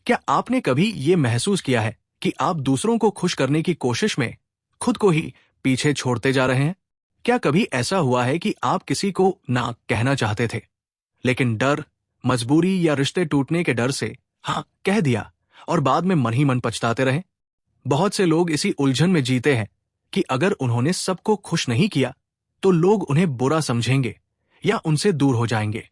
क्या आपने कभी ये महसूस किया है कि आप दूसरों को खुश करने की कोशिश में खुद को ही पीछे छोड़ते जा रहे हैं? क्या कभी ऐसा हुआ है कि आप किसी को ना कहना चाहते थे, लेकिन डर, मजबूरी या रिश्ते टूटने के डर से हाँ कह दिया और बाद में मन ही मन पछताते रहे? बहुत से लोग इसी उलझन में जीते हैं कि अगर उन्होंने सबको खुश नहीं किया तो लोग उन्हें बुरा समझेंगे या उनसे दूर हो जाएंगे।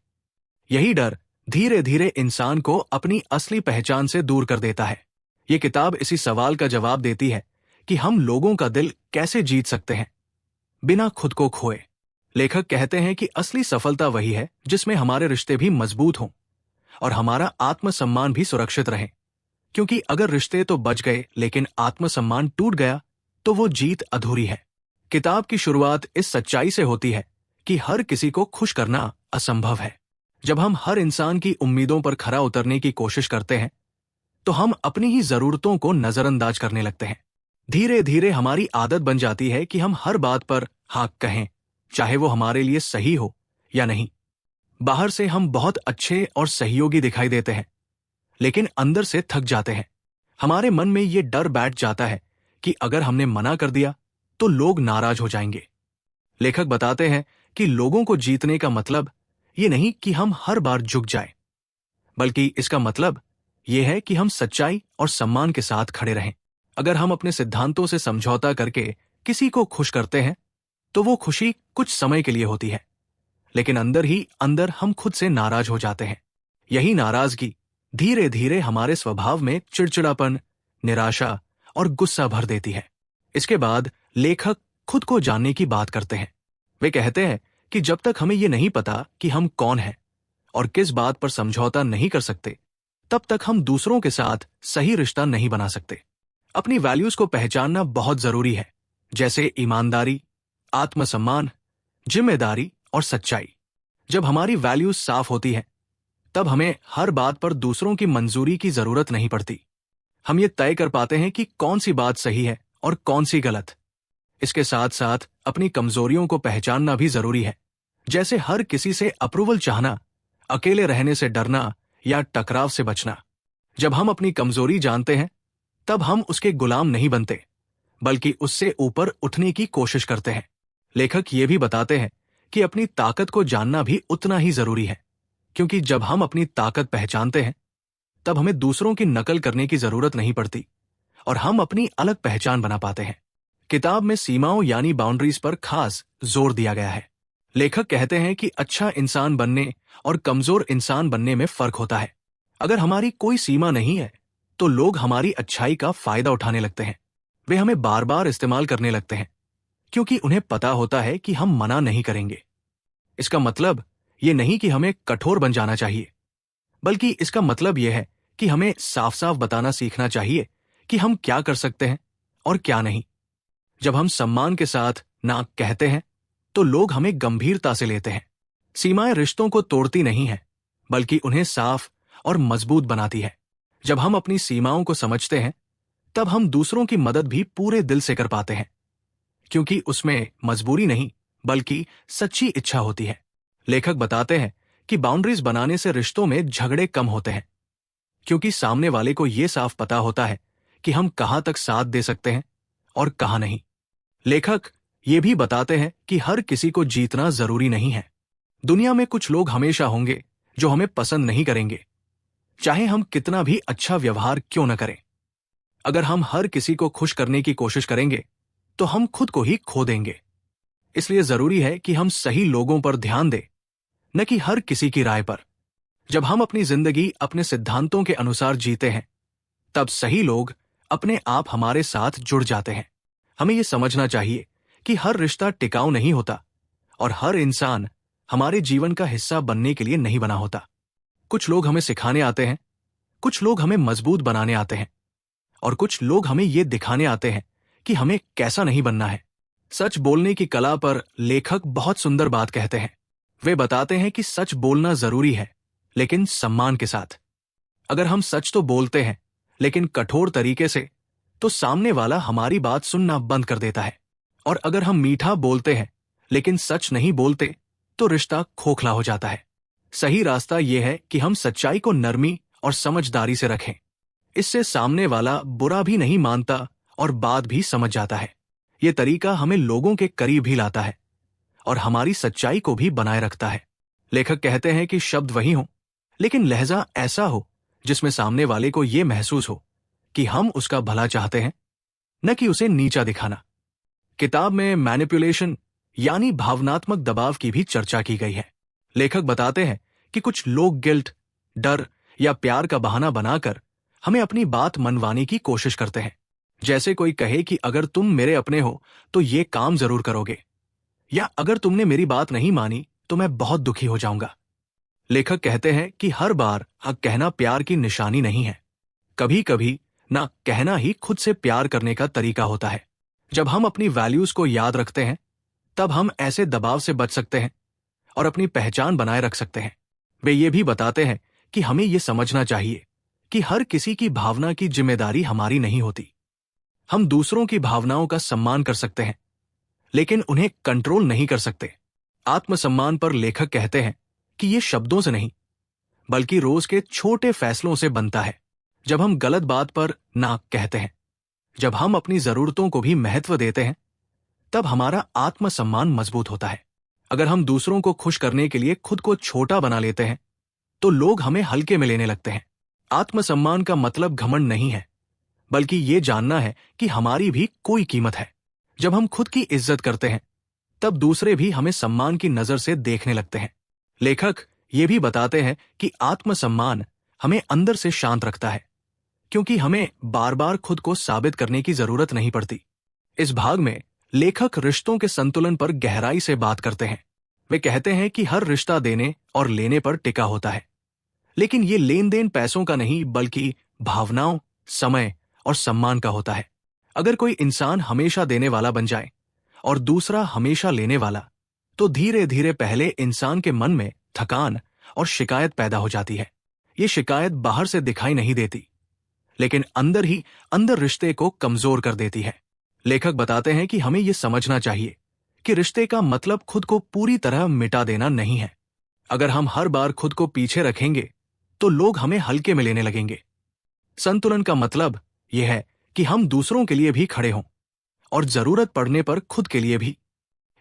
यही डर धीरे धीरे इंसान को अपनी असली पहचान से दूर कर देता है। ये किताब इसी सवाल का जवाब देती है कि हम लोगों का दिल कैसे जीत सकते हैं बिना खुद को खोए। लेखक कहते हैं कि असली सफलता वही है जिसमें हमारे रिश्ते भी मजबूत हों और हमारा आत्मसम्मान भी सुरक्षित रहे, क्योंकि अगर रिश्ते तो बच गए लेकिन आत्मसम्मान टूट गया तो वो जीत अधूरी है। किताब की शुरुआत इस सच्चाई से होती है कि हर किसी को खुश करना असंभव है। जब हम हर इंसान की उम्मीदों पर खरा उतरने की कोशिश करते हैं तो हम अपनी ही जरूरतों को नजरअंदाज करने लगते हैं। धीरे धीरे हमारी आदत बन जाती है कि हम हर बात पर हाँ कहें, चाहे वो हमारे लिए सही हो या नहीं। बाहर से हम बहुत अच्छे और सहयोगी दिखाई देते हैं, लेकिन अंदर से थक जाते हैं। हमारे मन में ये डर बैठ जाता है कि अगर हमने मना कर दिया तो लोग नाराज हो जाएंगे। लेखक बताते हैं कि लोगों को जीतने का मतलब ये नहीं कि हम हर बार झुक जाएं, बल्कि इसका मतलब ये है कि हम सच्चाई और सम्मान के साथ खड़े रहें। अगर हम अपने सिद्धांतों से समझौता करके किसी को खुश करते हैं तो वो खुशी कुछ समय के लिए होती है, लेकिन अंदर ही अंदर हम खुद से नाराज हो जाते हैं। यही नाराजगी धीरे धीरे हमारे स्वभाव में चिड़चिड़ापन, निराशा और गुस्सा भर देती है। इसके बाद लेखक खुद को जानने की बात करते हैं। वे कहते हैं कि जब तक हमें ये नहीं पता कि हम कौन हैं और किस बात पर समझौता नहीं कर सकते, तब तक हम दूसरों के साथ सही रिश्ता नहीं बना सकते। अपनी वैल्यूज को पहचानना बहुत जरूरी है, जैसे ईमानदारी, आत्मसम्मान, जिम्मेदारी और सच्चाई। जब हमारी वैल्यूज साफ होती हैं, तब हमें हर बात पर दूसरों की मंजूरी की जरूरत नहीं पड़ती। हम ये तय कर पाते हैं कि कौन सी बात सही है और कौन सी गलत। इसके साथ साथ अपनी कमजोरियों को पहचानना भी जरूरी है, जैसे हर किसी से अप्रूवल चाहना, अकेले रहने से डरना या टकराव से बचना। जब हम अपनी कमजोरी जानते हैं तब हम उसके गुलाम नहीं बनते, बल्कि उससे ऊपर उठने की कोशिश करते हैं। लेखक ये भी बताते हैं कि अपनी ताकत को जानना भी उतना ही जरूरी है, क्योंकि जब हम अपनी ताकत पहचानते हैं तब हमें दूसरों की नकल करने की जरूरत नहीं पड़ती और हम अपनी अलग पहचान बना पाते हैं। किताब में सीमाओं यानी बाउंड्रीज पर खास जोर दिया गया है। लेखक कहते हैं कि अच्छा इंसान बनने और कमजोर इंसान बनने में फर्क होता है। अगर हमारी कोई सीमा नहीं है तो लोग हमारी अच्छाई का फायदा उठाने लगते हैं। वे हमें बार बार इस्तेमाल करने लगते हैं, क्योंकि उन्हें पता होता है कि हम मना नहीं करेंगे। इसका मतलब ये नहीं कि हमें कठोर बन जाना चाहिए, बल्कि इसका मतलब यह है कि हमें साफ साफ बताना सीखना चाहिए कि हम क्या कर सकते हैं और क्या नहीं। जब हम सम्मान के साथ ना कहते हैं तो लोग हमें गंभीरता से लेते हैं। सीमाएं रिश्तों को तोड़ती नहीं हैं, बल्कि उन्हें साफ और मजबूत बनाती है। जब हम अपनी सीमाओं को समझते हैं तब हम दूसरों की मदद भी पूरे दिल से कर पाते हैं, क्योंकि उसमें मजबूरी नहीं बल्कि सच्ची इच्छा होती है। लेखक बताते हैं कि बाउंड्रीज बनाने से रिश्तों में झगड़े कम होते हैं, क्योंकि सामने वाले को यह साफ पता होता है कि हम कहां तक साथ दे सकते हैं और कहां नहीं। लेखक ये भी बताते हैं कि हर किसी को जीतना जरूरी नहीं है। दुनिया में कुछ लोग हमेशा होंगे जो हमें पसंद नहीं करेंगे, चाहे हम कितना भी अच्छा व्यवहार क्यों न करें। अगर हम हर किसी को खुश करने की कोशिश करेंगे तो हम खुद को ही खो देंगे। इसलिए जरूरी है कि हम सही लोगों पर ध्यान दें, न कि हर किसी की राय पर। जब हम अपनी जिंदगी अपने सिद्धांतों के अनुसार जीते हैं, तब सही लोग अपने आप हमारे साथ जुड़ जाते हैं। हमें यह समझना चाहिए कि हर रिश्ता टिकाऊ नहीं होता और हर इंसान हमारे जीवन का हिस्सा बनने के लिए नहीं बना होता। कुछ लोग हमें सिखाने आते हैं, कुछ लोग हमें मजबूत बनाने आते हैं और कुछ लोग हमें ये दिखाने आते हैं कि हमें कैसा नहीं बनना है। सच बोलने की कला पर लेखक बहुत सुंदर बात कहते हैं। वे बताते हैं कि सच बोलना जरूरी है, लेकिन सम्मान के साथ। अगर हम सच तो बोलते हैं लेकिन कठोर तरीके से, तो सामने वाला हमारी बात सुनना बंद कर देता है। और अगर हम मीठा बोलते हैं लेकिन सच नहीं बोलते, तो रिश्ता खोखला हो जाता है। सही रास्ता यह है कि हम सच्चाई को नरमी और समझदारी से रखें, इससे सामने वाला बुरा भी नहीं मानता और बात भी समझ जाता है। ये तरीका हमें लोगों के करीब भी लाता है और हमारी सच्चाई को भी बनाए रखता है। लेखक कहते हैं कि शब्द वही हो, लेकिन लहजा ऐसा हो जिसमें सामने वाले को यह महसूस हो कि हम उसका भला चाहते हैं, न कि उसे नीचा दिखाना। किताब में मैनिपुलेशन यानी भावनात्मक दबाव की भी चर्चा की गई है। लेखक बताते हैं कि कुछ लोग गिल्ट, डर या प्यार का बहाना बनाकर हमें अपनी बात मनवाने की कोशिश करते हैं। जैसे कोई कहे कि अगर तुम मेरे अपने हो तो ये काम जरूर करोगे, या अगर तुमने मेरी बात नहीं मानी तो मैं बहुत दुखी हो जाऊंगा। लेखक कहते हैं कि हर बार हक कहना प्यार की निशानी नहीं है। कभी कभी ना कहना ही खुद से प्यार करने का तरीका होता है। जब हम अपनी वैल्यूज को याद रखते हैं तब हम ऐसे दबाव से बच सकते हैं और अपनी पहचान बनाए रख सकते हैं। वे ये भी बताते हैं कि हमें ये समझना चाहिए कि हर किसी की भावना की जिम्मेदारी हमारी नहीं होती। हम दूसरों की भावनाओं का सम्मान कर सकते हैं, लेकिन उन्हें कंट्रोल नहीं कर सकते। आत्मसम्मान पर लेखक कहते हैं कि ये शब्दों से नहीं, बल्कि रोज के छोटे फैसलों से बनता है। जब हम गलत बात पर ना कहते हैं, जब हम अपनी जरूरतों को भी महत्व देते हैं, तब हमारा आत्मसम्मान मजबूत होता है। अगर हम दूसरों को खुश करने के लिए खुद को छोटा बना लेते हैं तो लोग हमें हल्के में लेने लगते हैं। आत्मसम्मान का मतलब घमंड नहीं है, बल्कि ये जानना है कि हमारी भी कोई कीमत है। जब हम खुद की इज्जत करते हैं तब दूसरे भी हमें सम्मान की नजर से देखने लगते हैं। लेखक ये भी बताते हैं कि आत्मसम्मान हमें अंदर से शांत रखता है, क्योंकि हमें बार बार खुद को साबित करने की जरूरत नहीं पड़ती। इस भाग में लेखक रिश्तों के संतुलन पर गहराई से बात करते हैं। वे कहते हैं कि हर रिश्ता देने और लेने पर टिका होता है, लेकिन ये लेन देन पैसों का नहीं बल्कि भावनाओं, समय और सम्मान का होता है। अगर कोई इंसान हमेशा देने वाला बन जाए और दूसरा हमेशा लेने वाला, तो धीरे धीरे पहले इंसान के मन में थकान और शिकायत पैदा हो जाती है। ये शिकायत बाहर से दिखाई नहीं देती, लेकिन अंदर ही अंदर रिश्ते को कमजोर कर देती है। लेखक बताते हैं कि हमें यह समझना चाहिए कि रिश्ते का मतलब खुद को पूरी तरह मिटा देना नहीं है। अगर हम हर बार खुद को पीछे रखेंगे तो लोग हमें हल्के में लेने लगेंगे। संतुलन का मतलब यह है कि हम दूसरों के लिए भी खड़े हों और जरूरत पड़ने पर खुद के लिए भी।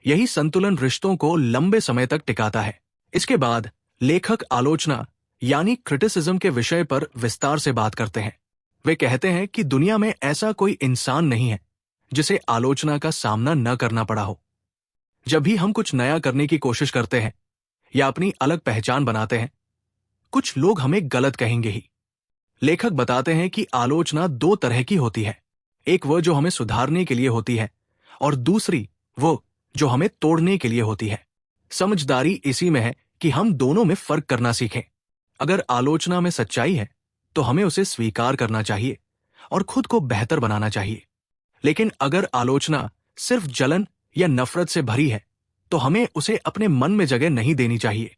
यही संतुलन रिश्तों को लंबे समय तक टिकाता है। इसके बाद लेखक आलोचना यानी क्रिटिसिज्म के विषय पर विस्तार से बात करते हैं। वे कहते हैं कि दुनिया में ऐसा कोई इंसान नहीं है जिसे आलोचना का सामना न करना पड़ा हो। जब भी हम कुछ नया करने की कोशिश करते हैं या अपनी अलग पहचान बनाते हैं, कुछ लोग हमें गलत कहेंगे ही। लेखक बताते हैं कि आलोचना दो तरह की होती है। एक वो जो हमें सुधारने के लिए होती है और दूसरी वो जो हमें तोड़ने के लिए होती है। समझदारी इसी में है कि हम दोनों में फर्क करना सीखें। अगर आलोचना में सच्चाई है तो हमें उसे स्वीकार करना चाहिए और खुद को बेहतर बनाना चाहिए। लेकिन अगर आलोचना सिर्फ जलन या नफरत से भरी है तो हमें उसे अपने मन में जगह नहीं देनी चाहिए।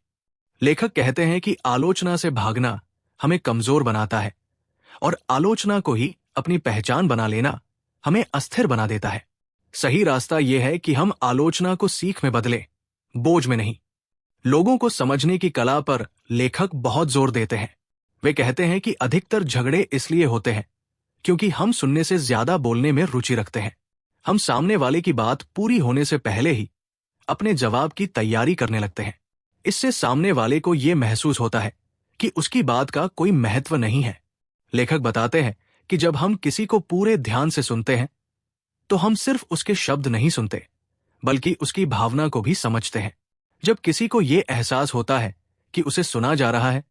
लेखक कहते हैं कि आलोचना से भागना हमें कमजोर बनाता है और आलोचना को ही अपनी पहचान बना लेना हमें अस्थिर बना देता है। सही रास्ता यह है कि हम आलोचना को सीख में बदलें, बोझ में नहीं। लोगों को समझने की कला पर लेखक बहुत जोर देते हैं। वे कहते हैं कि अधिकतर झगड़े इसलिए होते हैं क्योंकि हम सुनने से ज्यादा बोलने में रुचि रखते हैं। हम सामने वाले की बात पूरी होने से पहले ही अपने जवाब की तैयारी करने लगते हैं। इससे सामने वाले को यह महसूस होता है कि उसकी बात का कोई महत्व नहीं है। लेखक बताते हैं कि जब हम किसी को पूरे ध्यान से सुनते हैं तो हम सिर्फ उसके शब्द नहीं सुनते बल्कि उसकी भावना को भी समझते हैं। जब किसी को यह एहसास होता है कि उसे सुना जा रहा है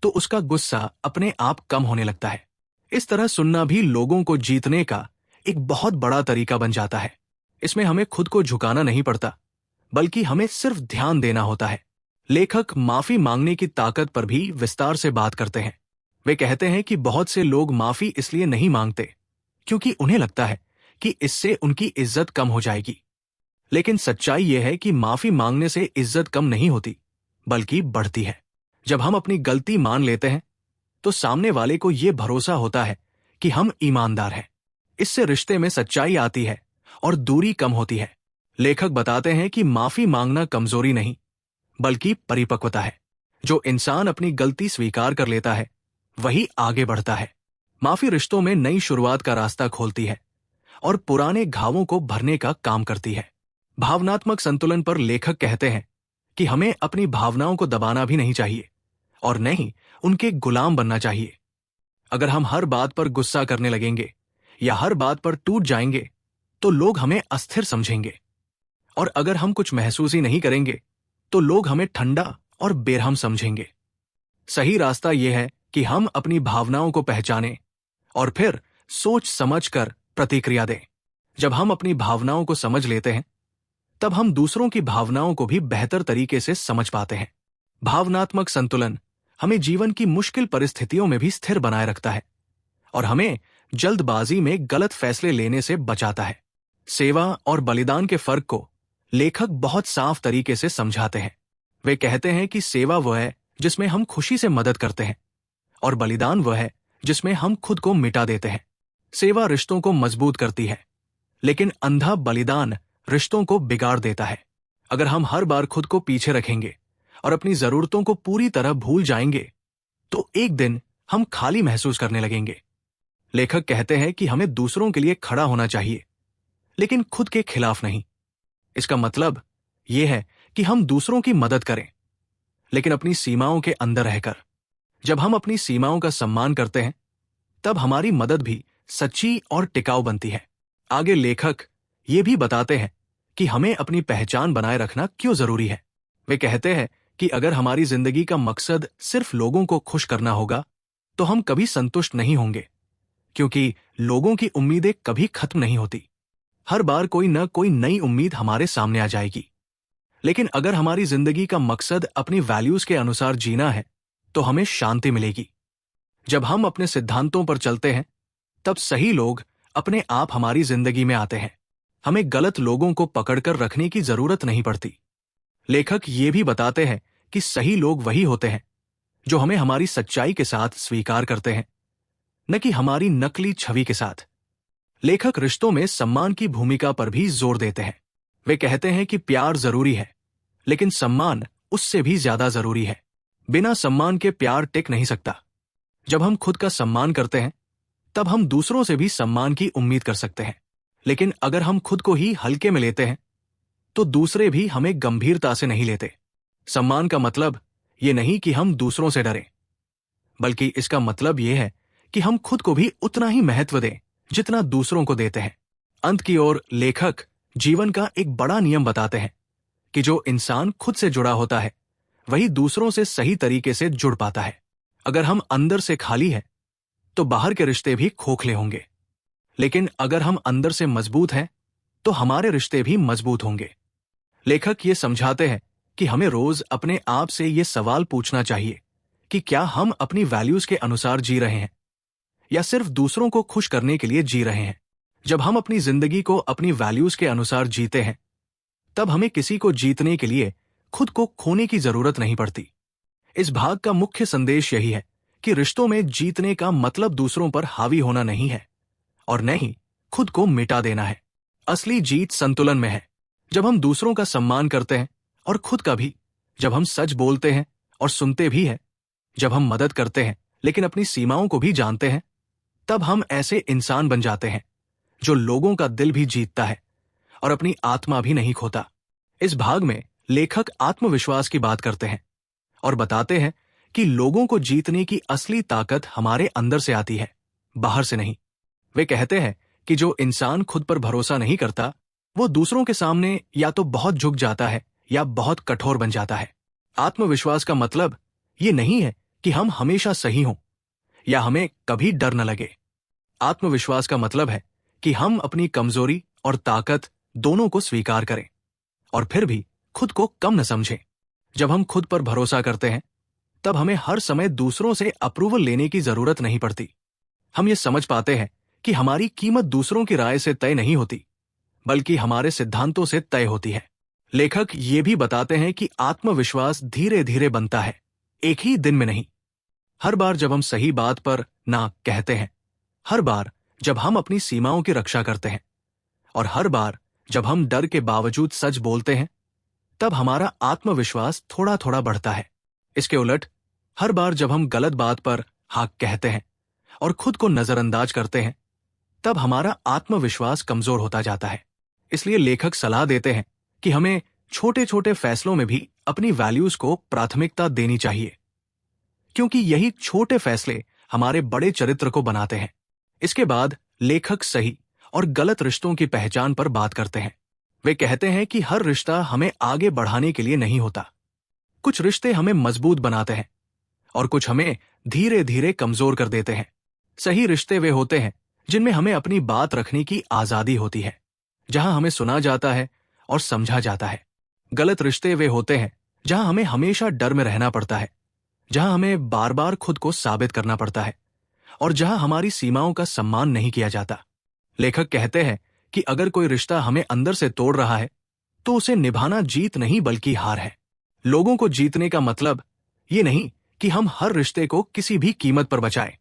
तो उसका गुस्सा अपने आप कम होने लगता है। इस तरह सुनना भी लोगों को जीतने का एक बहुत बड़ा तरीका बन जाता है। इसमें हमें खुद को झुकाना नहीं पड़ता, बल्कि हमें सिर्फ ध्यान देना होता है। लेखक माफी मांगने की ताकत पर भी विस्तार से बात करते हैं। वे कहते हैं कि बहुत से लोग माफी इसलिए नहीं मांगते क्योंकि उन्हें लगता है कि इससे उनकी इज्जत कम हो जाएगी। लेकिन सच्चाई यह है कि माफी मांगने से इज्जत कम नहीं होती बल्कि बढ़ती है। जब हम अपनी गलती मान लेते हैं तो सामने वाले को यह भरोसा होता है कि हम ईमानदार हैं। इससे रिश्ते में सच्चाई आती है और दूरी कम होती है। लेखक बताते हैं कि माफी मांगना कमजोरी नहीं बल्कि परिपक्वता है। जो इंसान अपनी गलती स्वीकार कर लेता है वही आगे बढ़ता है। माफी रिश्तों में नई शुरुआत का रास्ता खोलती है और पुराने घावों को भरने का काम करती है। भावनात्मक संतुलन पर लेखक कहते हैं कि हमें अपनी भावनाओं को दबाना भी नहीं चाहिए और न ही उनके गुलाम बनना चाहिए। अगर हम हर बात पर गुस्सा करने लगेंगे या हर बात पर टूट जाएंगे तो लोग हमें अस्थिर समझेंगे, और अगर हम कुछ महसूस ही नहीं करेंगे तो लोग हमें ठंडा और बेरहम समझेंगे। सही रास्ता यह है कि हम अपनी भावनाओं को पहचानें और फिर सोच समझकर प्रतिक्रिया दें। जब हम अपनी भावनाओं को समझ लेते हैं तब हम दूसरों की भावनाओं को भी बेहतर तरीके से समझ पाते हैं। भावनात्मक संतुलन हमें जीवन की मुश्किल परिस्थितियों में भी स्थिर बनाए रखता है और हमें जल्दबाजी में गलत फैसले लेने से बचाता है। सेवा और बलिदान के फर्क को लेखक बहुत साफ तरीके से समझाते हैं। वे कहते हैं कि सेवा वह है जिसमें हम खुशी से मदद करते हैं और बलिदान वह है जिसमें हम खुद को मिटा देते हैं। सेवा रिश्तों को मजबूत करती है, लेकिन अंधा बलिदान रिश्तों को बिगाड़ देता है। अगर हम हर बार खुद को पीछे रखेंगे और अपनी जरूरतों को पूरी तरह भूल जाएंगे तो एक दिन हम खाली महसूस करने लगेंगे। लेखक कहते हैं कि हमें दूसरों के लिए खड़ा होना चाहिए, लेकिन खुद के खिलाफ नहीं। इसका मतलब यह है कि हम दूसरों की मदद करें, लेकिन अपनी सीमाओं के अंदर रहकर। जब हम अपनी सीमाओं का सम्मान करते हैं तब हमारी मदद भी सच्ची और टिकाऊ बनती है। आगे लेखक ये भी बताते हैं कि हमें अपनी पहचान बनाए रखना क्यों जरूरी है। वे कहते हैं कि अगर हमारी जिंदगी का मकसद सिर्फ लोगों को खुश करना होगा तो हम कभी संतुष्ट नहीं होंगे, क्योंकि लोगों की उम्मीदें कभी खत्म नहीं होती। हर बार कोई न कोई नई उम्मीद हमारे सामने आ जाएगी। लेकिन अगर हमारी जिंदगी का मकसद अपनी वैल्यूज के अनुसार जीना है तो हमें शांति मिलेगी। जब हम अपने सिद्धांतों पर चलते हैं तब सही लोग अपने आप हमारी जिंदगी में आते हैं। हमें गलत लोगों को पकड़कर रखने की जरूरत नहीं पड़ती। लेखक ये भी बताते हैं कि सही लोग वही होते हैं जो हमें हमारी सच्चाई के साथ स्वीकार करते हैं, न कि हमारी नकली छवि के साथ। लेखक रिश्तों में सम्मान की भूमिका पर भी जोर देते हैं। वे कहते हैं कि प्यार जरूरी है, लेकिन सम्मान उससे भी ज्यादा जरूरी है। बिना सम्मान के प्यार टिक नहीं सकता। जब हम खुद का सम्मान करते हैं तब हम दूसरों से भी सम्मान की उम्मीद कर सकते हैं, लेकिन अगर हम खुद को ही हल्के में लेते हैं तो दूसरे भी हमें गंभीरता से नहीं लेते। सम्मान का मतलब ये नहीं कि हम दूसरों से डरें, बल्कि इसका मतलब ये है कि हम खुद को भी उतना ही महत्व दें जितना दूसरों को देते हैं। अंत की ओर लेखक जीवन का एक बड़ा नियम बताते हैं कि जो इंसान खुद से जुड़ा होता है वही दूसरों से सही तरीके से जुड़ पाता है। अगर हम अंदर से खाली हैं तो बाहर के रिश्ते भी खोखले होंगे, लेकिन अगर हम अंदर से मजबूत हैं तो हमारे रिश्ते भी मजबूत होंगे। लेखक ये समझाते हैं कि हमें रोज अपने आप से ये सवाल पूछना चाहिए कि क्या हम अपनी वैल्यूज के अनुसार जी रहे हैं या सिर्फ दूसरों को खुश करने के लिए जी रहे हैं। जब हम अपनी जिंदगी को अपनी वैल्यूज के अनुसार जीते हैं तब हमें किसी को जीतने के लिए खुद को खोने की जरूरत नहीं पड़ती। इस भाग का मुख्य संदेश यही है कि रिश्तों में जीतने का मतलब दूसरों पर हावी होना नहीं है और न ही खुद को मिटा देना है। असली जीत संतुलन में है। जब हम दूसरों का सम्मान करते हैं और खुद का भी, जब हम सच बोलते हैं और सुनते भी हैं, जब हम मदद करते हैं लेकिन अपनी सीमाओं को भी जानते हैं, तब हम ऐसे इंसान बन जाते हैं जो लोगों का दिल भी जीतता है और अपनी आत्मा भी नहीं खोता। इस भाग में लेखक आत्मविश्वास की बात करते हैं और बताते हैं कि लोगों को जीतने की असली ताकत हमारे अंदर से आती है, बाहर से नहीं। वे कहते हैं कि जो इंसान खुद पर भरोसा नहीं करता वो दूसरों के सामने या तो बहुत झुक जाता है या बहुत कठोर बन जाता है। आत्मविश्वास का मतलब ये नहीं है कि हम हमेशा सही हों या हमें कभी डर न लगे। आत्मविश्वास का मतलब है कि हम अपनी कमजोरी और ताकत दोनों को स्वीकार करें और फिर भी खुद को कम न समझें। जब हम खुद पर भरोसा करते हैं तब हमें हर समय दूसरों से अप्रूवल लेने की जरूरत नहीं पड़ती। हम ये समझ पाते हैं कि हमारी कीमत दूसरों की राय से तय नहीं होती, बल्कि हमारे सिद्धांतों से तय होती है। लेखक ये भी बताते हैं कि आत्मविश्वास धीरे धीरे बनता है, एक ही दिन में नहीं। हर बार जब हम सही बात पर ना कहते हैं, हर बार जब हम अपनी सीमाओं की रक्षा करते हैं और हर बार जब हम डर के बावजूद सच बोलते हैं, तब हमारा आत्मविश्वास थोड़ा थोड़ा बढ़ता है। इसके उलट हर बार जब हम गलत बात पर हाँ कहते हैं और खुद को नजरअंदाज करते हैं, तब हमारा आत्मविश्वास कमजोर होता जाता है। इसलिए लेखक सलाह देते हैं कि हमें छोटे छोटे फैसलों में भी अपनी वैल्यूज को प्राथमिकता देनी चाहिए, क्योंकि यही छोटे फैसले हमारे बड़े चरित्र को बनाते हैं। इसके बाद लेखक सही और गलत रिश्तों की पहचान पर बात करते हैं। वे कहते हैं कि हर रिश्ता हमें आगे बढ़ाने के लिए नहीं होता। कुछ रिश्ते हमें मजबूत बनाते हैं और कुछ हमें धीरे धीरे कमजोर कर देते हैं। सही रिश्ते वे होते हैं जिनमें हमें अपनी बात रखने की आजादी होती है, जहां हमें सुना जाता है और समझा जाता है। गलत रिश्ते वे होते हैं जहां हमें हमेशा डर में रहना पड़ता है, जहां हमें बार बार खुद को साबित करना पड़ता है और जहां हमारी सीमाओं का सम्मान नहीं किया जाता। लेखक कहते हैं कि अगर कोई रिश्ता हमें अंदर से तोड़ रहा है तो उसे निभाना जीत नहीं बल्कि हार है। लोगों को जीतने का मतलब ये नहीं कि हम हर रिश्ते को किसी भी कीमत पर बचाएं,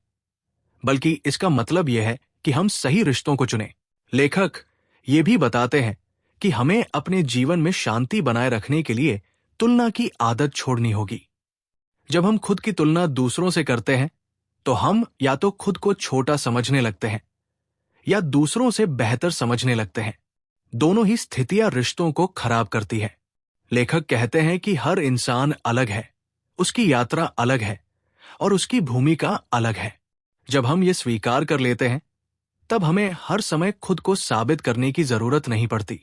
बल्कि इसका मतलब यह है कि हम सही रिश्तों को चुनें। लेखक ये भी बताते हैं कि हमें अपने जीवन में शांति बनाए रखने के लिए तुलना की आदत छोड़नी होगी। जब हम खुद की तुलना दूसरों से करते हैं तो हम या तो खुद को छोटा समझने लगते हैं या दूसरों से बेहतर समझने लगते हैं। दोनों ही स्थितियां रिश्तों को खराब करती है। लेखक कहते हैं कि हर इंसान अलग है, उसकी यात्रा अलग है और उसकी भूमिका अलग है। जब हम ये स्वीकार कर लेते हैं तब हमें हर समय खुद को साबित करने की जरूरत नहीं पड़ती।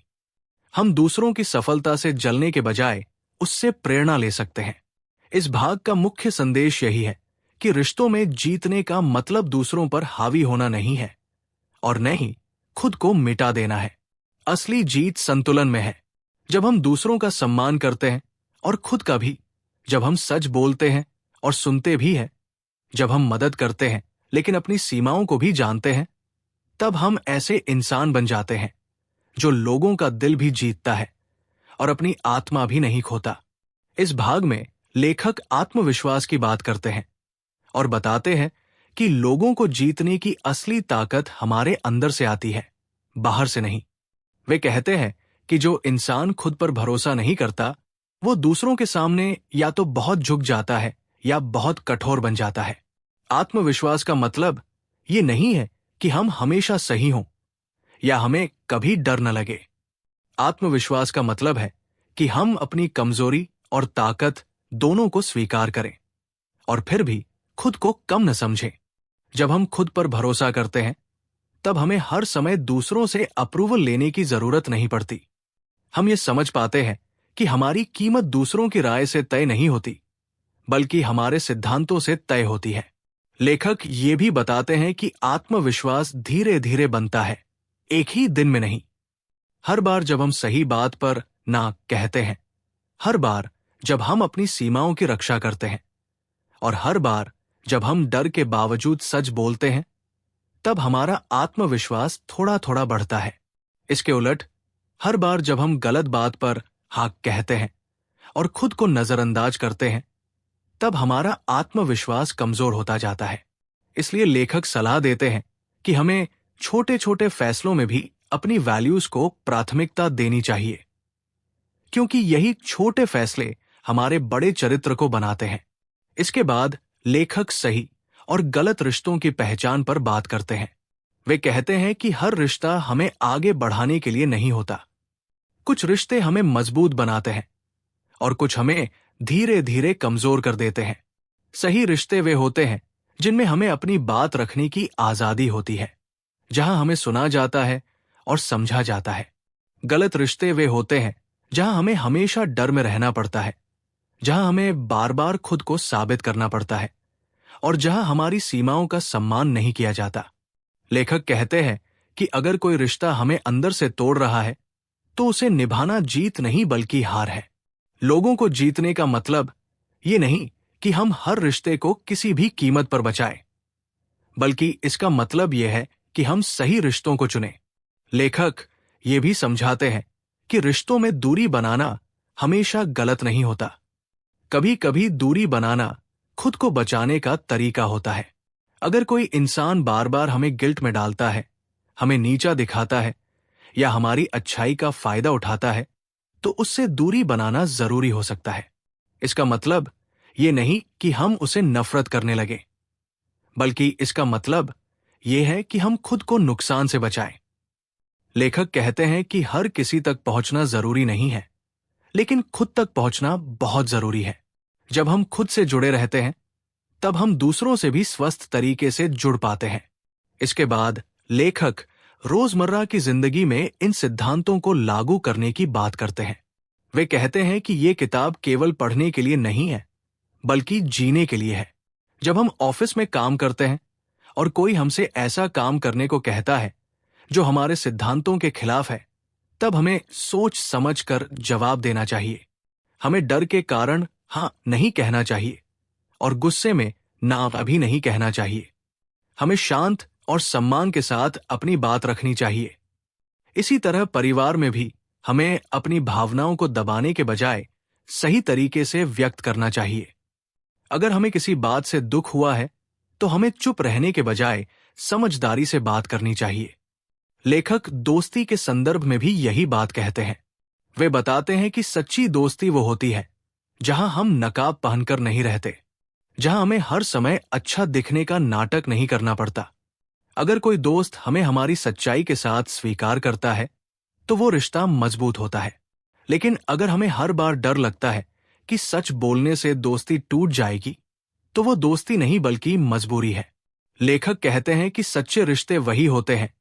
हम दूसरों की सफलता से जलने के बजाय उससे प्रेरणा ले सकते हैं। इस भाग का मुख्य संदेश यही है कि रिश्तों में जीतने का मतलब दूसरों पर हावी होना नहीं है और न ही खुद को मिटा देना है। असली जीत संतुलन में है। जब हम दूसरों का सम्मान करते हैं और खुद का भी, जब हम सच बोलते हैं और सुनते भी हैं, जब हम मदद करते हैं लेकिन अपनी सीमाओं को भी जानते हैं, तब हम ऐसे इंसान बन जाते हैं जो लोगों का दिल भी जीतता है और अपनी आत्मा भी नहीं खोता। इस भाग में लेखक आत्मविश्वास की बात करते हैं और बताते हैं कि लोगों को जीतने की असली ताकत हमारे अंदर से आती है, बाहर से नहीं। वे कहते हैं कि जो इंसान खुद पर भरोसा नहीं करता वो दूसरों के सामने या तो बहुत झुक जाता है या बहुत कठोर बन जाता है। आत्मविश्वास का मतलब ये नहीं है कि हम हमेशा सही हों या हमें कभी डर न लगे। आत्मविश्वास का मतलब है कि हम अपनी कमजोरी और ताकत दोनों को स्वीकार करें और फिर भी खुद को कम न समझें। जब हम खुद पर भरोसा करते हैं तब हमें हर समय दूसरों से अप्रूवल लेने की जरूरत नहीं पड़ती। हम ये समझ पाते हैं कि हमारी कीमत दूसरों की राय से तय नहीं होती, बल्कि हमारे सिद्धांतों से तय होती है। लेखक ये भी बताते हैं कि आत्मविश्वास धीरे धीरे बनता है, एक ही दिन में नहीं। हर बार जब हम सही बात पर ना कहते हैं, हर बार जब हम अपनी सीमाओं की रक्षा करते हैं और हर बार जब हम डर के बावजूद सच बोलते हैं, तब हमारा आत्मविश्वास थोड़ा थोड़ा बढ़ता है। इसके उलट हर बार जब हम गलत बात पर हाँ कहते हैं और खुद को नजरअंदाज करते हैं, तब हमारा आत्मविश्वास कमजोर होता जाता है। इसलिए लेखक सलाह देते हैं कि हमें छोटे छोटे फैसलों में भी अपनी वैल्यूज को प्राथमिकता देनी चाहिए, क्योंकि यही छोटे फैसले हमारे बड़े चरित्र को बनाते हैं। इसके बाद लेखक सही और गलत रिश्तों की पहचान पर बात करते हैं। वे कहते हैं कि हर रिश्ता हमें आगे बढ़ाने के लिए नहीं होता। कुछ रिश्ते हमें मजबूत बनाते हैं और कुछ हमें धीरे धीरे कमजोर कर देते हैं। सही रिश्ते वे होते हैं जिनमें हमें अपनी बात रखने की आजादी होती है, जहां हमें सुना जाता है और समझा जाता है। गलत रिश्ते वे होते हैं जहां हमें हमेशा डर में रहना पड़ता है, जहां हमें बार बार खुद को साबित करना पड़ता है और जहां हमारी सीमाओं का सम्मान नहीं किया जाता। लेखक कहते हैं कि अगर कोई रिश्ता हमें अंदर से तोड़ रहा है तो उसे निभाना जीत नहीं बल्कि हार है। लोगों को जीतने का मतलब ये नहीं कि हम हर रिश्ते को किसी भी कीमत पर बचाएं, बल्कि इसका मतलब यह है कि हम सही रिश्तों को चुनें। लेखक ये भी समझाते हैं कि रिश्तों में दूरी बनाना हमेशा गलत नहीं होता। कभी कभी दूरी बनाना खुद को बचाने का तरीका होता है। अगर कोई इंसान बार बार हमें गिल्ट में डालता है, हमें नीचा दिखाता है या हमारी अच्छाई का फायदा उठाता है, तो उससे दूरी बनाना जरूरी हो सकता है। इसका मतलब ये नहीं कि हम उसे नफरत करने लगे, बल्कि इसका मतलब ये है कि हम खुद को नुकसान से बचाएं। लेखक कहते हैं कि हर किसी तक पहुंचना जरूरी नहीं है, लेकिन खुद तक पहुंचना बहुत जरूरी है। जब हम खुद से जुड़े रहते हैं, तब हम दूसरों से भी स्वस्थ तरीके से जुड़ पाते हैं। इसके बाद लेखक रोजमर्रा की जिंदगी में इन सिद्धांतों को लागू करने की बात करते हैं। वे कहते हैं कि ये किताब केवल पढ़ने के लिए नहीं है, बल्कि जीने के लिए है। जब हम ऑफिस में काम करते हैं और कोई हमसे ऐसा काम करने को कहता है जो हमारे सिद्धांतों के खिलाफ है, तब हमें सोच समझ कर जवाब देना चाहिए। हमें डर के कारण हाँ नहीं कहना चाहिए और गुस्से में ना अभी नहीं कहना चाहिए। हमें शांत और सम्मान के साथ अपनी बात रखनी चाहिए। इसी तरह परिवार में भी हमें अपनी भावनाओं को दबाने के बजाय सही तरीके से व्यक्त करना चाहिए। अगर हमें किसी बात से दुख हुआ है, तो हमें चुप रहने के बजाय समझदारी से बात करनी चाहिए। लेखक दोस्ती के संदर्भ में भी यही बात कहते हैं। वे बताते हैं कि सच्ची दोस्ती वो होती है जहां हम नकाब पहनकर नहीं रहते, जहां हमें हर समय अच्छा दिखने का नाटक नहीं करना पड़ता। अगर कोई दोस्त हमें हमारी सच्चाई के साथ स्वीकार करता है, तो वो रिश्ता मजबूत होता है। लेकिन अगर हमें हर बार डर लगता है कि सच बोलने से दोस्ती टूट जाएगी, तो वो दोस्ती नहीं बल्कि मजबूरी है। लेखक कहते हैं कि सच्चे रिश्ते वही होते हैं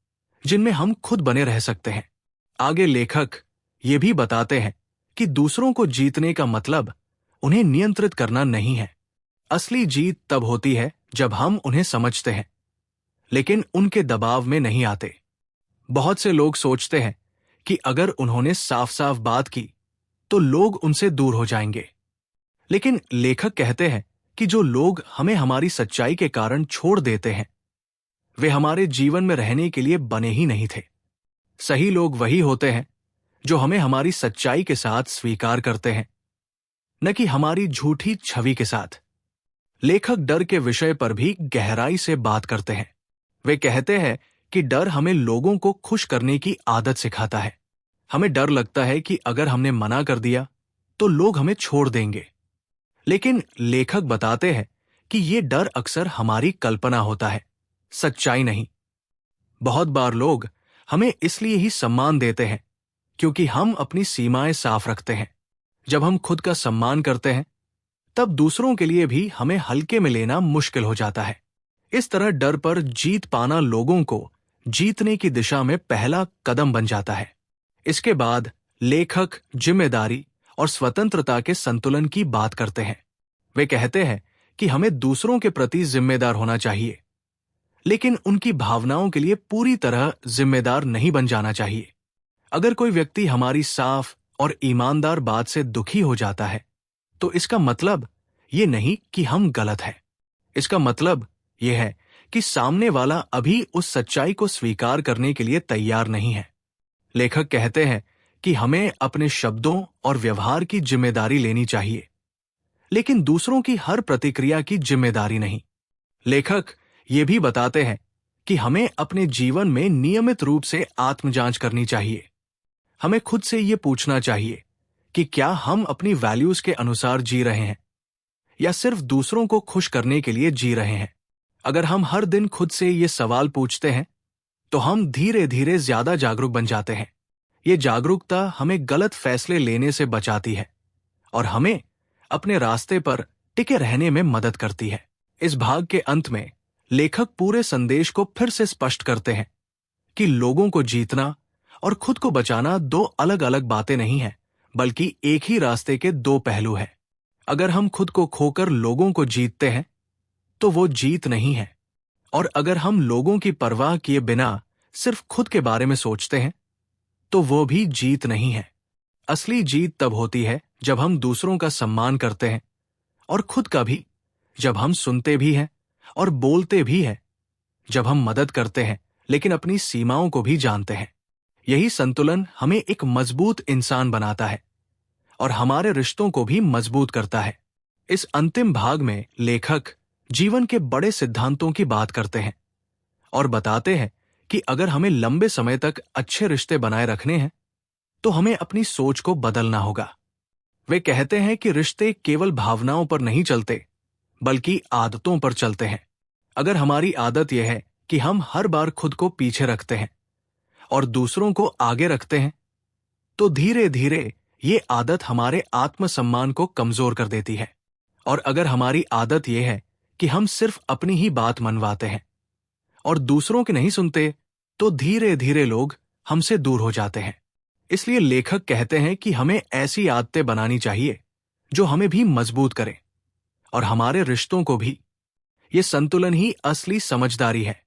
जिनमें हम खुद बने रह सकते हैं। आगे लेखक ये भी बताते हैं कि दूसरों को जीतने का मतलब उन्हें नियंत्रित करना नहीं है। असली जीत तब होती है जब हम उन्हें समझते हैं, लेकिन उनके दबाव में नहीं आते। बहुत से लोग सोचते हैं कि अगर उन्होंने साफ साफ बात की तो लोग उनसे दूर हो जाएंगे। लेकिन लेखक कहते हैं कि जो लोग हमें हमारी सच्चाई के कारण छोड़ देते हैं, वे हमारे जीवन में रहने के लिए बने ही नहीं थे। सही लोग वही होते हैं जो हमें हमारी सच्चाई के साथ स्वीकार करते हैं, न कि हमारी झूठी छवि के साथ। लेखक डर के विषय पर भी गहराई से बात करते हैं। वे कहते हैं कि डर हमें लोगों को खुश करने की आदत सिखाता है। हमें डर लगता है कि अगर हमने मना कर दिया तो लोग हमें छोड़ देंगे। लेकिन लेखक बताते हैं कि ये डर अक्सर हमारी कल्पना होता है, सच्चाई नहीं। बहुत बार लोग हमें इसलिए ही सम्मान देते हैं क्योंकि हम अपनी सीमाएं साफ रखते हैं। जब हम खुद का सम्मान करते हैं, तब दूसरों के लिए भी हमें हल्के में लेना मुश्किल हो जाता है। इस तरह डर पर जीत पाना लोगों को जीतने की दिशा में पहला कदम बन जाता है। इसके बाद लेखक जिम्मेदारी और स्वतंत्रता के संतुलन की बात करते हैं। वे कहते हैं कि हमें दूसरों के प्रति जिम्मेदार होना चाहिए, लेकिन उनकी भावनाओं के लिए पूरी तरह जिम्मेदार नहीं बन जाना चाहिए। अगर कोई व्यक्ति हमारी साफ और ईमानदार बात से दुखी हो जाता है, तो इसका मतलब ये नहीं कि हम गलत हैं। इसका मतलब यह है कि सामने वाला अभी उस सच्चाई को स्वीकार करने के लिए तैयार नहीं है। लेखक कहते हैं कि हमें अपने शब्दों और व्यवहार की जिम्मेदारी लेनी चाहिए, लेकिन दूसरों की हर प्रतिक्रिया की जिम्मेदारी नहीं। लेखक ये भी बताते हैं कि हमें अपने जीवन में नियमित रूप से आत्मजांच करनी चाहिए। हमें खुद से ये पूछना चाहिए कि क्या हम अपनी वैल्यूज के अनुसार जी रहे हैं या सिर्फ दूसरों को खुश करने के लिए जी रहे हैं। अगर हम हर दिन खुद से ये सवाल पूछते हैं, तो हम धीरे धीरे ज्यादा जागरूक बन जाते हैं। ये जागरूकता हमें गलत फैसले लेने से बचाती है और हमें अपने रास्ते पर टिके रहने में मदद करती है। इस भाग के अंत में लेखक पूरे संदेश को फिर से स्पष्ट करते हैं कि लोगों को जीतना और खुद को बचाना दो अलग अलग बातें नहीं हैं, बल्कि एक ही रास्ते के दो पहलू हैं। अगर हम खुद को खोकर लोगों को जीतते हैं, तो वो जीत नहीं है, और अगर हम लोगों की परवाह किए बिना सिर्फ खुद के बारे में सोचते हैं, तो वो भी जीत नहीं है। असली जीत तब होती है जब हम दूसरों का सम्मान करते हैं और खुद का भी, जब हम सुनते भी हैं और बोलते भी हैं, जब हम मदद करते हैं लेकिन अपनी सीमाओं को भी जानते हैं। यही संतुलन हमें एक मजबूत इंसान बनाता है और हमारे रिश्तों को भी मजबूत करता है। इस अंतिम भाग में लेखक जीवन के बड़े सिद्धांतों की बात करते हैं और बताते हैं कि अगर हमें लंबे समय तक अच्छे रिश्ते बनाए रखने हैं, तो हमें अपनी सोच को बदलना होगा। वे कहते हैं कि रिश्ते केवल भावनाओं पर नहीं चलते, बल्कि आदतों पर चलते हैं। अगर हमारी आदत यह है कि हम हर बार खुद को पीछे रखते हैं और दूसरों को आगे रखते हैं, तो धीरे धीरे ये आदत हमारे आत्मसम्मान को कमजोर कर देती है। और अगर हमारी आदत यह है कि हम सिर्फ अपनी ही बात मनवाते हैं और दूसरों की नहीं सुनते, तो धीरे धीरे लोग हमसे दूर हो जाते हैं। इसलिए लेखक कहते हैं कि हमें ऐसी आदतें बनानी चाहिए जो हमें भी मजबूत करें और हमारे रिश्तों को भी। ये संतुलन ही असली समझदारी है।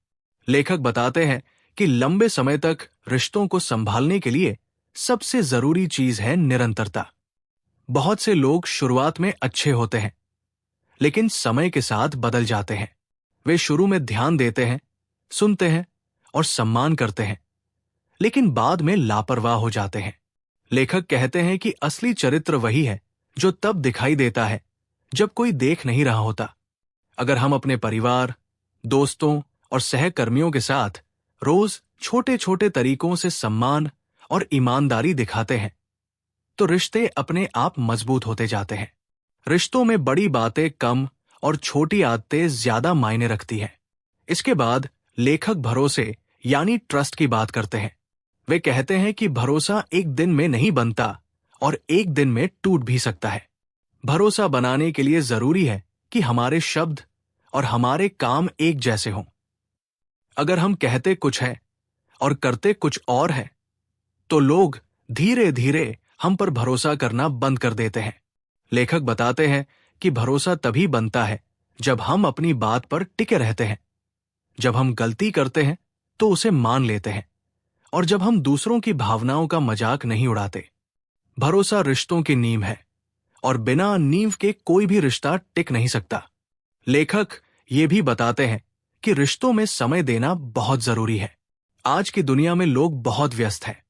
लेखक बताते हैं कि लंबे समय तक रिश्तों को संभालने के लिए सबसे जरूरी चीज है निरंतरता। बहुत से लोग शुरुआत में अच्छे होते हैं, लेकिन समय के साथ बदल जाते हैं। वे शुरू में ध्यान देते हैं, सुनते हैं और सम्मान करते हैं, लेकिन बाद में लापरवाह हो जाते हैं। लेखक कहते हैं कि असली चरित्र वही है जो तब दिखाई देता है जब कोई देख नहीं रहा होता। अगर हम अपने परिवार, दोस्तों और सहकर्मियों के साथ रोज छोटे छोटे तरीकों से सम्मान और ईमानदारी दिखाते हैं, तो रिश्ते अपने आप मजबूत होते जाते हैं। रिश्तों में बड़ी बातें कम और छोटी आदतें ज्यादा मायने रखती हैं। इसके बाद लेखक भरोसे यानी ट्रस्ट की बात करते हैं। वे कहते हैं कि भरोसा एक दिन में नहीं बनता और एक दिन में टूट भी सकता है। भरोसा बनाने के लिए जरूरी है कि हमारे शब्द और हमारे काम एक जैसे हों। अगर हम कहते कुछ है और करते कुछ और है, तो लोग धीरे धीरे हम पर भरोसा करना बंद कर देते हैं। लेखक बताते हैं कि भरोसा तभी बनता है जब हम अपनी बात पर टिके रहते हैं, जब हम गलती करते हैं तो उसे मान लेते हैं और जब हम दूसरों की भावनाओं का मजाक नहीं उड़ाते। भरोसा रिश्तों की नींव है और बिना नींव के कोई भी रिश्ता टिक नहीं सकता। लेखक ये भी बताते हैं कि रिश्तों में समय देना बहुत जरूरी है। आज की दुनिया में लोग बहुत व्यस्त हैं,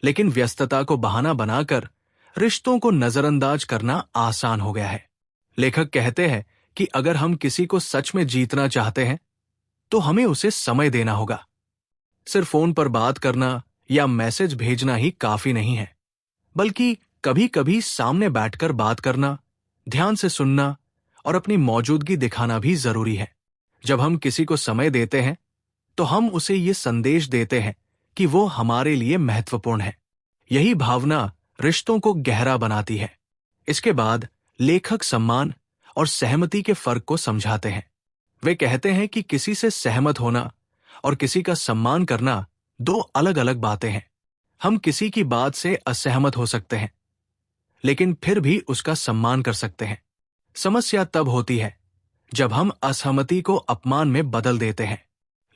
लेकिन व्यस्तता को बहाना बनाकर रिश्तों को नजरअंदाज करना आसान हो गया है। लेखक कहते हैं कि अगर हम किसी को सच में जीतना चाहते हैं, तो हमें उसे समय देना होगा। सिर्फ फोन पर बात करना या मैसेज भेजना ही काफी नहीं है, बल्कि कभी कभी सामने बैठकर बात करना, ध्यान से सुनना और अपनी मौजूदगी दिखाना भी जरूरी है। जब हम किसी को समय देते हैं, तो हम उसे ये संदेश देते हैं कि वो हमारे लिए महत्वपूर्ण है। यही भावना रिश्तों को गहरा बनाती है। इसके बाद लेखक सम्मान और सहमति के फर्क को समझाते हैं। वे कहते हैं कि किसी से सहमत होना और किसी का सम्मान करना दो अलग अलग बातें हैं। हम किसी की बात से असहमत हो सकते हैं, लेकिन फिर भी उसका सम्मान कर सकते हैं। समस्या तब होती है जब हम असहमति को अपमान में बदल देते हैं।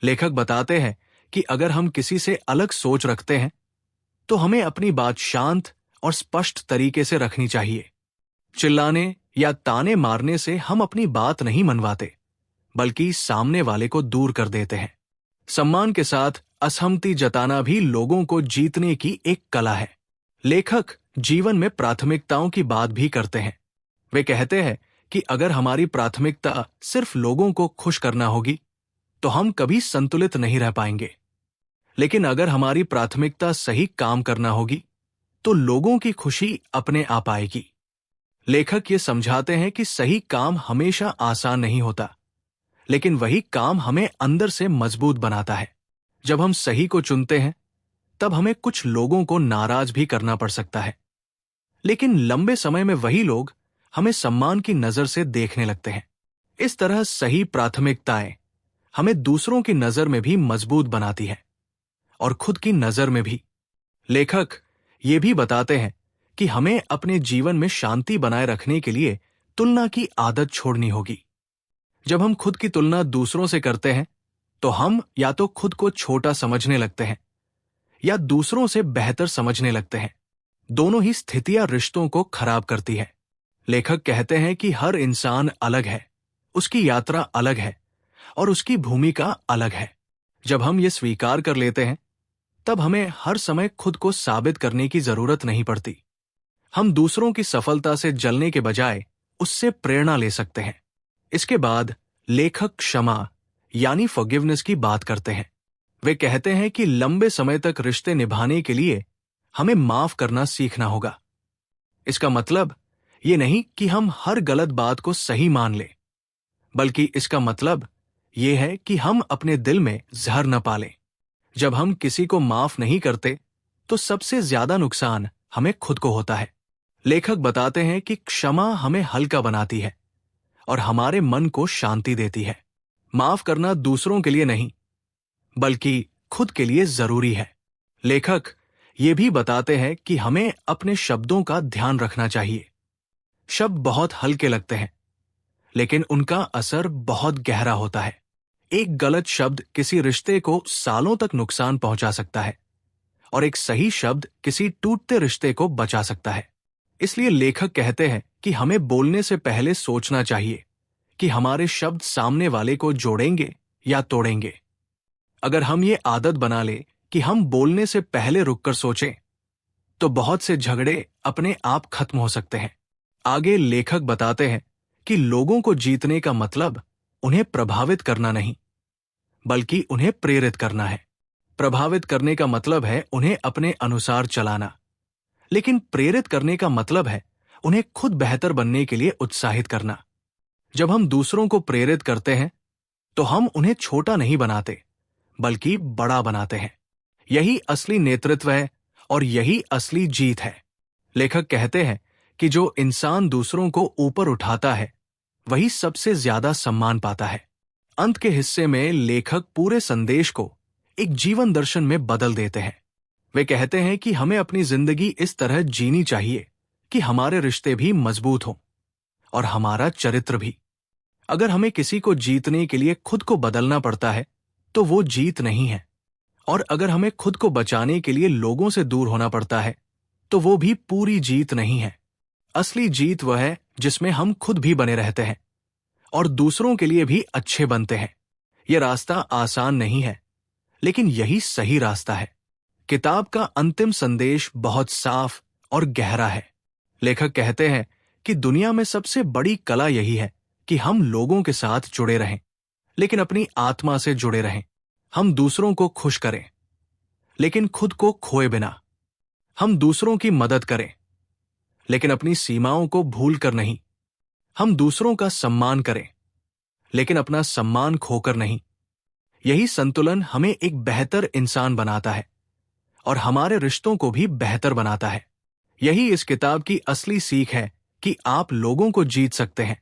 लेखक बताते हैं कि अगर हम किसी से अलग सोच रखते हैं, तो हमें अपनी बात शांत और स्पष्ट तरीके से रखनी चाहिए। चिल्लाने या ताने मारने से हम अपनी बात नहीं मनवाते, बल्कि सामने वाले को दूर कर देते हैं। सम्मान के साथ असहमति जताना भी लोगों को जीतने की एक कला है। लेखक जीवन में प्राथमिकताओं की बात भी करते हैं। वे कहते हैं कि अगर हमारी प्राथमिकता सिर्फ लोगों को खुश करना होगी, तो हम कभी संतुलित नहीं रह पाएंगे। लेकिन अगर हमारी प्राथमिकता सही काम करना होगी, तो लोगों की खुशी अपने आप आएगी। लेखक ये समझाते हैं कि सही काम हमेशा आसान नहीं होता, लेकिन वही काम हमें अंदर से मजबूत बनाता है। जब हम सही को चुनते हैं, तब हमें कुछ लोगों को नाराज भी करना पड़ सकता है, लेकिन लंबे समय में वही लोग हमें सम्मान की नजर से देखने लगते हैं। इस तरह सही प्राथमिकताएं हमें दूसरों की नजर में भी मजबूत बनाती है और खुद की नजर में भी। लेखक ये भी बताते हैं कि हमें अपने जीवन में शांति बनाए रखने के लिए तुलना की आदत छोड़नी होगी। जब हम खुद की तुलना दूसरों से करते हैं, तो हम या तो खुद को छोटा समझने लगते हैं या दूसरों से बेहतर समझने लगते हैं। दोनों ही स्थितियां रिश्तों को खराब करती है। लेखक कहते हैं कि हर इंसान अलग है, उसकी यात्रा अलग है और उसकी भूमिका अलग है। जब हम ये स्वीकार कर लेते हैं, तब हमें हर समय खुद को साबित करने की जरूरत नहीं पड़ती। हम दूसरों की सफलता से जलने के बजाय उससे प्रेरणा ले सकते हैं। इसके बाद लेखक क्षमा यानी फॉरगिवनेस की बात करते हैं। वे कहते हैं कि लंबे समय तक रिश्ते निभाने के लिए हमें माफ करना सीखना होगा। इसका मतलब ये नहीं कि हम हर गलत बात को सही मान लें, बल्कि इसका मतलब ये है कि हम अपने दिल में जहर न पालें। जब हम किसी को माफ नहीं करते तो सबसे ज्यादा नुकसान हमें खुद को होता है। लेखक बताते हैं कि क्षमा हमें हल्का बनाती है और हमारे मन को शांति देती है। माफ करना दूसरों के लिए नहीं, बल्कि खुद के लिए जरूरी है। लेखक ये भी बताते हैं कि हमें अपने शब्दों का ध्यान रखना चाहिए। शब्द बहुत हल्के लगते हैं, लेकिन उनका असर बहुत गहरा होता है। एक गलत शब्द किसी रिश्ते को सालों तक नुकसान पहुंचा सकता है और एक सही शब्द किसी टूटते रिश्ते को बचा सकता है। इसलिए लेखक कहते हैं कि हमें बोलने से पहले सोचना चाहिए कि हमारे शब्द सामने वाले को जोड़ेंगे या तोड़ेंगे। अगर हम ये आदत बना लें कि हम बोलने से पहले रुककर सोचें, तो बहुत से झगड़े अपने आप खत्म हो सकते हैं। आगे लेखक बताते हैं कि लोगों को जीतने का मतलब उन्हें प्रभावित करना नहीं, बल्कि उन्हें प्रेरित करना है। प्रभावित करने का मतलब है उन्हें अपने अनुसार चलाना, लेकिन प्रेरित करने का मतलब है उन्हें खुद बेहतर बनने के लिए उत्साहित करना। जब हम दूसरों को प्रेरित करते हैं तो हम उन्हें छोटा नहीं बनाते, बल्कि बड़ा बनाते हैं। यही असली नेतृत्व है और यही असली जीत है। लेखक कहते हैं कि जो इंसान दूसरों को ऊपर उठाता है वही सबसे ज्यादा सम्मान पाता है। अंत के हिस्से में लेखक पूरे संदेश को एक जीवन दर्शन में बदल देते हैं। वे कहते हैं कि हमें अपनी जिंदगी इस तरह जीनी चाहिए कि हमारे रिश्ते भी मजबूत हों और हमारा चरित्र भी। अगर हमें किसी को जीतने के लिए खुद को बदलना पड़ता है तो वो जीत नहीं है, और अगर हमें खुद को बचाने के लिए लोगों से दूर होना पड़ता है तो वो भी पूरी जीत नहीं है। असली जीत वह है जिसमें हम खुद भी बने रहते हैं और दूसरों के लिए भी अच्छे बनते हैं। यह रास्ता आसान नहीं है, लेकिन यही सही रास्ता है। किताब का अंतिम संदेश बहुत साफ और गहरा है। लेखक कहते हैं कि दुनिया में सबसे बड़ी कला यही है कि हम लोगों के साथ जुड़े रहें, लेकिन अपनी आत्मा से जुड़े रहें। हम दूसरों को खुश करें, लेकिन खुद को खोए बिना। हम दूसरों की मदद करें, लेकिन अपनी सीमाओं को भूल कर नहीं। हम दूसरों का सम्मान करें, लेकिन अपना सम्मान खोकर नहीं। यही संतुलन हमें एक बेहतर इंसान बनाता है और हमारे रिश्तों को भी बेहतर बनाता है। यही इस किताब की असली सीख है कि आप लोगों को जीत सकते हैं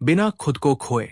बिना खुद को खोए।